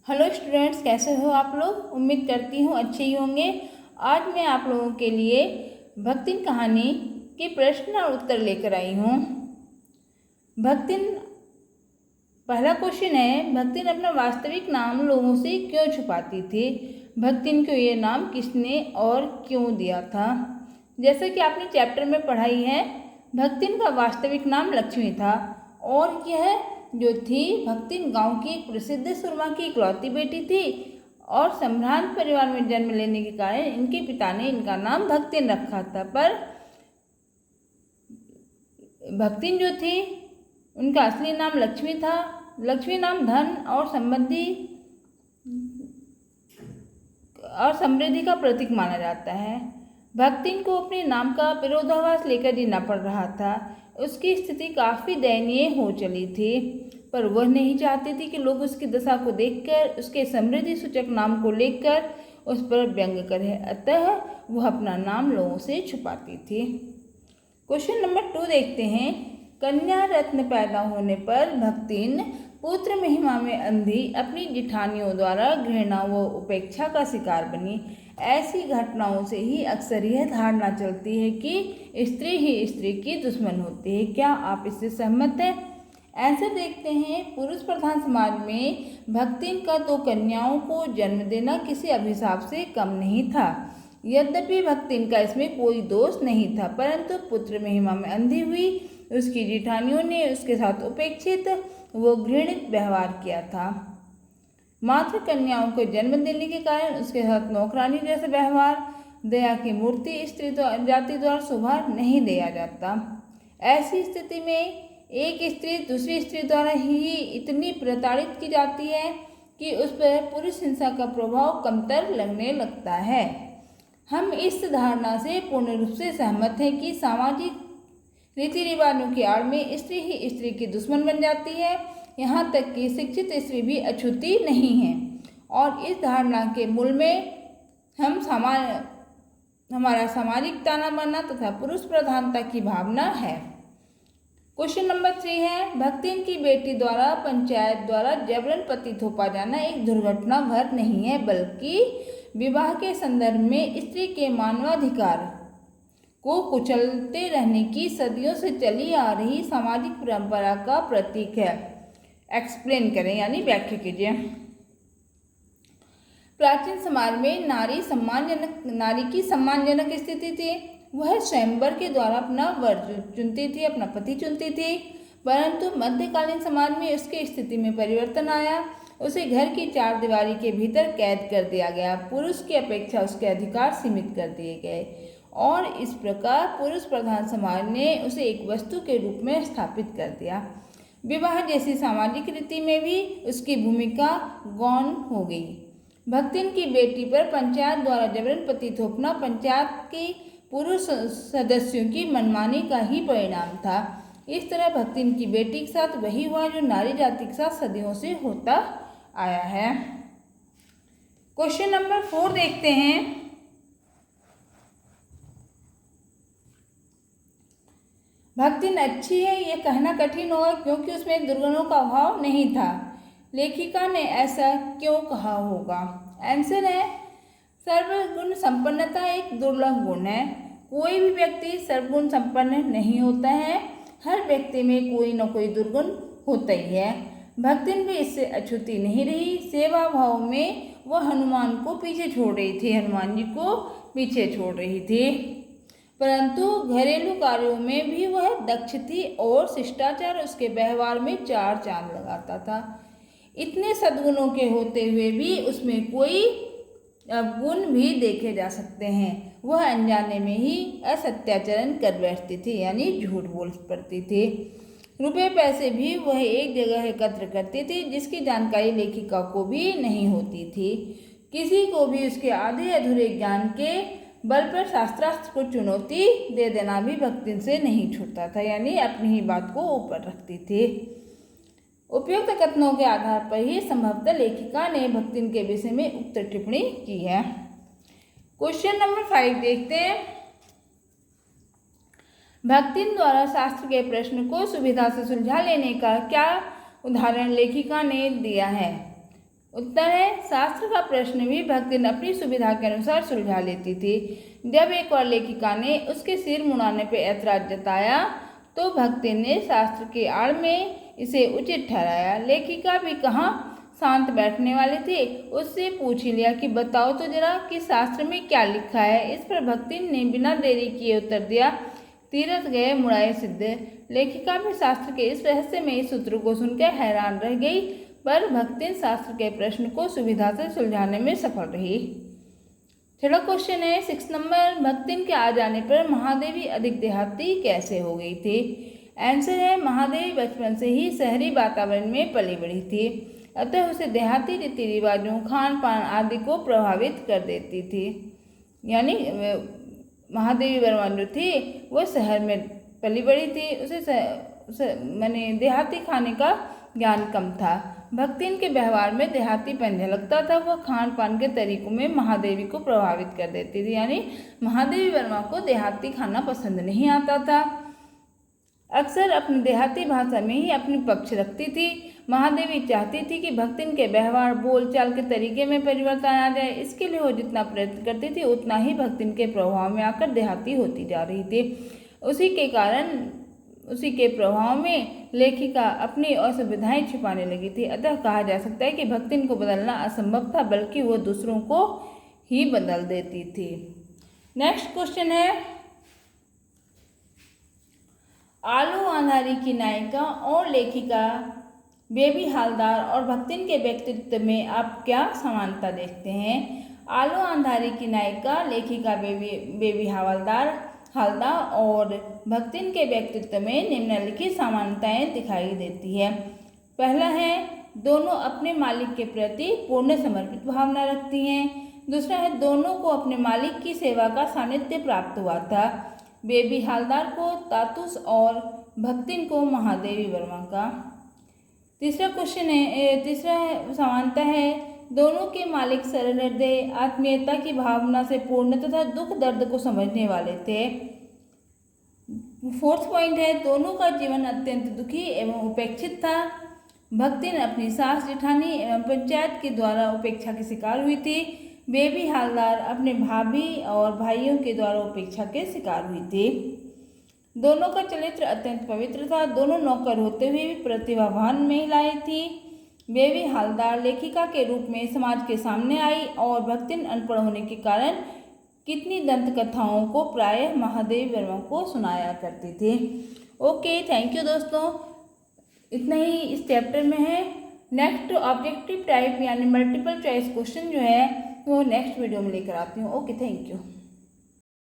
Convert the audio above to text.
Hello students, कैसे हो आप लोग। उम्मीद करती हूँ अच्छे ही होंगे। आज मैं आप लोगों के लिए भक्तिन कहानी के प्रश्न और उत्तर लेकर आई हूँ। भक्तिन पहला क्वेश्चन है, भक्तिन अपना वास्तविक नाम लोगों से क्यों छुपाती थी। भक्तिन को ये नाम किसने और क्यों दिया था। जैसा कि आपने चैप्टर में पढ़ाई है, भक्तिन का वास्तविक नाम लक्ष्मी था और यह जो थी भक्तिन गांव की एक प्रसिद्ध सुरमा की इकलौती बेटी थी और संभ्रांत परिवार में जन्म लेने के कारण इनके पिता ने इनका नाम भक्तिन रखा था। पर भक्तिन जो थी उनका असली नाम लक्ष्मी था। लक्ष्मी नाम धन और समृद्धि का प्रतीक माना जाता है। भक्तिन को अपने नाम का विरोधाभास लेकर जीना पड़ रहा था। उसकी स्थिति काफ़ी दयनीय हो चली थी, पर वह नहीं चाहती थी कि लोग उसकी दशा को देखकर उसके समृद्धि सूचक नाम को लेकर उस पर व्यंग करें, अतः वह अपना नाम लोगों से छुपाती थी। क्वेश्चन नंबर 2 देखते हैं। कन्या रत्न पैदा होने पर भक्तिन पुत्र महिमा में अंधी अपनी जिठानियों द्वारा घृणा व उपेक्षा का शिकार बनी। ऐसी घटनाओं से ही अक्सर यह धारणा चलती है कि स्त्री ही स्त्री की दुश्मन होती है। क्या आप इससे सहमत हैं। आंसर देखते हैं। पुरुष प्रधान समाज में भक्तिन का तो कन्याओं को जन्म देना किसी अभिशाप से कम नहीं था। यद्यपि भक्तिन का इसमें कोई दोष नहीं था, परंतु पुत्र महिमा में अंधी हुई उसकी जिठानियों ने उसके साथ उपेक्षित व घृणित व्यवहार किया था। मात्र कन्याओं को जन्म देने के कारण उसके साथ नौकरानी जैसा व्यवहार, दया की मूर्ति स्त्री जाति द्वारा शोभा नहीं दिया जाता। ऐसी स्थिति में एक स्त्री दूसरी स्त्री द्वारा ही इतनी प्रताड़ित की जाती है कि उस पर पुरुष हिंसा का प्रभाव कमतर लगने लगता है। हम इस धारणा से पूर्ण रूप से सहमत हैं कि सामाजिक रीति रिवाजों की आड़ में स्त्री ही स्त्री की दुश्मन बन जाती है। यहाँ तक कि शिक्षित स्त्री भी अछूती नहीं है और इस धारणा के मूल में हमारा सामाजिक ताना बाना तथा पुरुष प्रधानता की भावना है। क्वेश्चन नंबर 3 है। भक्तिन की बेटी द्वारा पंचायत द्वारा जबरन पति थोपा जाना एक दुर्घटना भर नहीं है, बल्कि विवाह के संदर्भ में स्त्री के मानवाधिकार को कुचलते रहने की सदियों से चली आ रही सामाजिक परंपरा का प्रतीक है। एक्सप्लेन करें यानी व्याख्या कीजिए। प्राचीन समाज में नारी की सम्मानजनक स्थिति थी। वह स्वयंवर के द्वारा अपना वर चुनती थी, अपना पति चुनती थी, परंतु मध्यकालीन समाज में उसकी स्थिति में परिवर्तन आया। उसे घर की चार दीवारी के भीतर कैद कर दिया गया। पुरुष की अपेक्षा उसके अधिकार सीमित कर दिए गए और इस प्रकार पुरुष प्रधान समाज ने उसे एक वस्तु के रूप में स्थापित कर दिया। विवाह जैसी सामाजिक रीति में भी उसकी भूमिका गौण हो गई। भक्तिन की बेटी पर पंचायत द्वारा जबरन पति थोपना पंचायत के पुरुष सदस्यों की मनमानी का ही परिणाम था। इस तरह भक्तिन की बेटी के साथ वही हुआ जो नारी जाति के साथ सदियों से होता आया है। क्वेश्चन नंबर 4 देखते हैं। भक्तिन अच्छी है यह कहना कठिन होगा क्योंकि उसमें दुर्गुणों का अभाव नहीं था। लेखिका ने ऐसा क्यों कहा होगा। आंसर है, सर्वगुण संपन्नता एक दुर्लभ गुण है। कोई भी व्यक्ति सर्वगुण संपन्न नहीं होता है। हर व्यक्ति में कोई न कोई दुर्गुण होता ही है। भक्तिन भी इससे अछूती नहीं रही। सेवा भाव में वह हनुमान को पीछे छोड़ रही थी, हनुमान जी को पीछे छोड़ रही थी, परंतु घरेलू कार्यों में भी वह दक्ष थी और शिष्टाचार उसके व्यवहार में चार चांद लगाता था। इतने सद्गुणों के होते हुए भी उसमें कोई गुण भी देखे जा सकते हैं। वह अनजाने में ही असत्याचरण कर बैठती थी, यानी झूठ बोल पड़ती थी। रुपए पैसे भी वह एक जगह एकत्र करती थी जिसकी जानकारी लेखिका को भी नहीं होती थी। किसी को भी उसके आधे अधूरे ज्ञान के बल पर शास्त्रार्थ को चुनौती दे देना भी भक्तिन से नहीं छूटता था, यानी अपनी ही बात को ऊपर रखती थी। उपयुक्त कथनों के आधार पर ही संभवतः लेखिका ने भक्तिन के विषय में उक्त टिप्पणी की है। क्वेश्चन नंबर 5 देखते हैं। भक्तिन द्वारा शास्त्र के प्रश्न को सुविधा से सुलझा लेने का क्या उदाहरण लेखिका ने दिया है। उत्तर है शास्त्र का प्रश्न भी भक्तिन अपनी सुविधा के अनुसार सुलझा लेती थी। जब एक बार लेखिका ने उसके सिर मुड़ाने पर ऐतराज जताया तो भक्तिन ने शास्त्र के आड़ में इसे उचित ठहराया। लेखिका भी कहाँ शांत बैठने वाली थी, उससे पूछ ही लिया कि बताओ तो जरा कि शास्त्र में क्या लिखा है। इस पर भक्तिन ने बिना देरी किए उत्तर दिया, तीरथ गए मुड़ाए सिद्धे। लेखिका भी शास्त्र के इस रहस्यमयी सूत्र को सुनकर हैरान रह गई, पर भक्तिन शास्त्र के प्रश्न को सुविधा से सुलझाने में सफल रही। चलो क्वेश्चन है 6 नंबर, भक्तिन के आ जाने पर महादेवी अधिक देहाती कैसे हो गई थी। आंसर है महादेवी बचपन से ही शहरी वातावरण में पली बड़ी थी, अतः उसे देहाती रीति रिवाजों, खान पान आदि को प्रभावित कर देती थी। यानी महादेवी वर्मा जो थी वो शहर में पली बड़ी थी, उसे माने देहाती खाने का ज्ञान कम था। भक्तिन के व्यवहार में देहातीपन झलकता था, वह खान पान के तरीकों में महादेवी को प्रभावित कर देती थी। यानी महादेवी वर्मा को देहाती खाना पसंद नहीं आता था, अक्सर अपनी देहाती भाषा में ही अपनी पक्ष रखती थी। महादेवी चाहती थी कि भक्तिन के व्यवहार, बोलचाल के तरीके में परिवर्तन आ जाए। इसके लिए वो जितना प्रयत्न करती थी उतना ही भक्तिन के प्रभाव में आकर देहाती होती जा रही थी। उसी के प्रभाव में लेखिका अपनी असुविधाएं छिपाने लगी थी। अतः कहा जा सकता है कि भक्तिन को बदलना असंभव था, बल्कि वो दूसरों को ही बदल देती थी। नेक्स्ट क्वेश्चन है, आलू अंधारी की नायिका और लेखिका बेबी हालदार और भक्तिन के व्यक्तित्व में आप क्या समानता देखते हैं। आलू अंधारी की नायिका लेखिका बेबी हालदार और भक्तिन के व्यक्तित्व में निम्नलिखित समानताएं दिखाई देती है। पहला है, दोनों अपने मालिक के प्रति पूर्ण समर्पित भावना रखती हैं। दूसरा है, दोनों को अपने मालिक की सेवा का सानिध्य प्राप्त हुआ था। बेबी हालदार को तातुस और भक्तिन को महादेवी वर्मा का। तीसरा समानता है, दोनों के मालिक सरल हृदय, आत्मीयता की भावना से पूर्ण तथा दुख दर्द को समझने वाले थे। फोर्थ पॉइंट है, दोनों का जीवन अत्यंत दुखी एवं उपेक्षित था। भक्तिन अपनी सास जेठानी एवं पंचायत के द्वारा उपेक्षा की शिकार हुई थी। बेबी हालदार अपने भाभी और भाइयों के द्वारा उपेक्षा के शिकार हुई थी। दोनों का चरित्र अत्यंत पवित्र था। दोनों नौकर होते हुए भी प्रतिभावान महिलाएं थी। बेबी हालदार लेखिका के रूप में समाज के सामने आई और भक्तिन अनपढ़ होने के कारण कितनी दंत कथाओं को प्रायः महादेवी वर्मा को सुनाया करती थी। ओके, थैंक यू दोस्तों, इतना ही इस चैप्टर में है। नेक्स्ट ऑब्जेक्टिव टाइप यानी मल्टीपल चॉइस क्वेश्चन जो है वो नेक्स्ट वीडियो में लेकर आती हूँ। Okay, thank you.